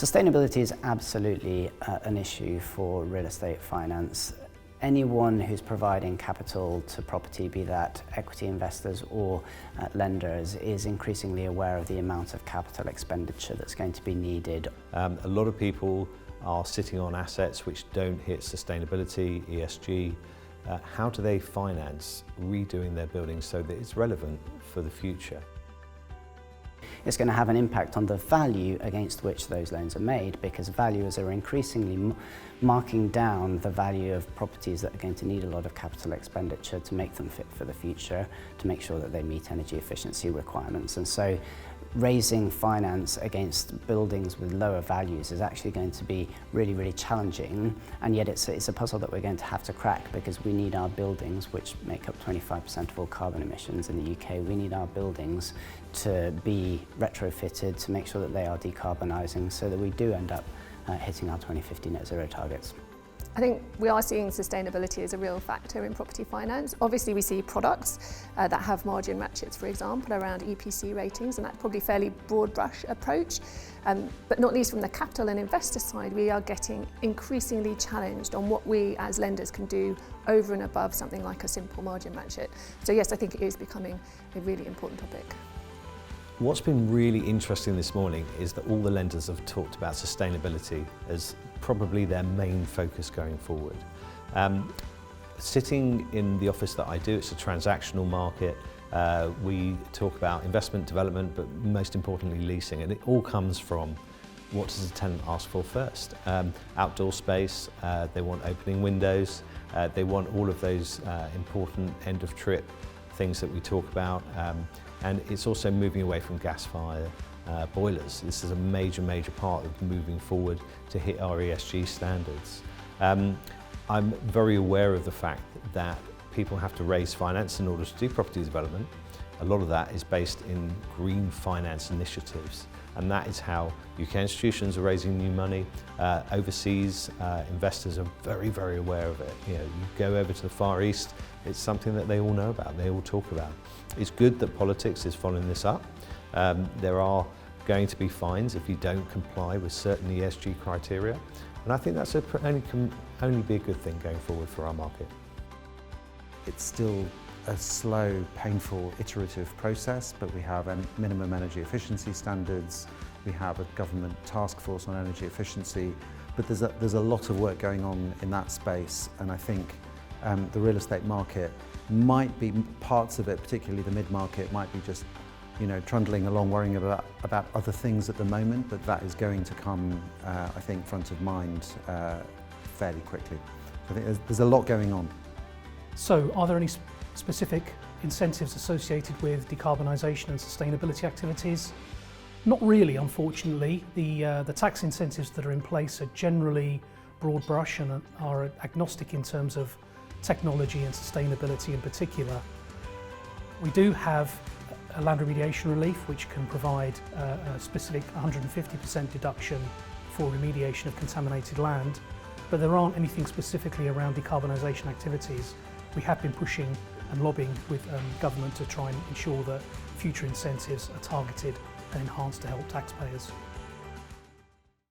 Sustainability is absolutely an issue for real estate finance. Anyone who's providing capital to property, be that equity investors or lenders, is increasingly aware of the amount of capital expenditure that's going to be needed. A lot of people are sitting on assets which don't hit sustainability, ESG. How do they finance redoing their buildings so that it's relevant for the future? It's going to have an impact on the value against which those loans are made, because valuers are increasingly marking down the value of properties that are going to need a lot of capital expenditure to make them fit for the future, to make sure that they meet energy efficiency requirements. And so raising finance against buildings with lower values is actually going to be really, really challenging, and yet it's a puzzle that we're going to have to crack, because we need our buildings, which make up 25% of all carbon emissions in the UK, we need our buildings to be retrofitted to make sure that they are decarbonising, so that we do end up hitting our 2050 net zero targets. I think we are seeing sustainability as a real factor in property finance. Obviously we see products that have margin ratchets, for example, around EPC ratings, and that's probably a fairly broad brush approach. But not least from the capital and investor side, we are getting increasingly challenged on what we as lenders can do over and above something like a simple margin ratchet. So yes, I think it is becoming a really important topic. What's been really interesting this morning is that all the lenders have talked about sustainability as probably their main focus going forward. Sitting in the office that I do, it's a transactional market. We talk about investment development, but most importantly leasing, and it all comes from what does the tenant ask for first. Outdoor space, they want opening windows, they want all of those important end of trip things that we talk about, and it's also moving away from gas-fired boilers. This is a major part of moving forward to hit our ESG standards. I'm very aware of the fact that people have to raise finance in order to do property development. A lot of that is based in green finance initiatives, and that is how UK institutions are raising new money. Overseas investors are very aware of it. You know, you go over to the Far East, it's something that they all know about, they all talk about. It's good that politics is following this up. There are going to be fines if you don't comply with certain ESG criteria, and I think that's can only be a good thing going forward for our market. It's still a slow, painful, iterative process, but we have minimum energy efficiency standards, we have a government task force on energy efficiency, but there's a lot of work going on in that space, and I think the real estate market might be, parts of it, particularly the mid-market, might be just trundling along worrying about other things at the moment, but that is going to come, I think, front of mind fairly quickly. I think there's a lot going on. So are there any specific incentives associated with decarbonisation and sustainability activities? Not really, unfortunately. The tax incentives that are in place are generally broad brush and are agnostic in terms of technology and sustainability in particular. We do have a land remediation relief which can provide a specific 150% deduction for remediation of contaminated land, but there aren't anything specifically around decarbonisation activities. We have been pushing and lobbying with government to try and ensure that future incentives are targeted and enhanced to help taxpayers.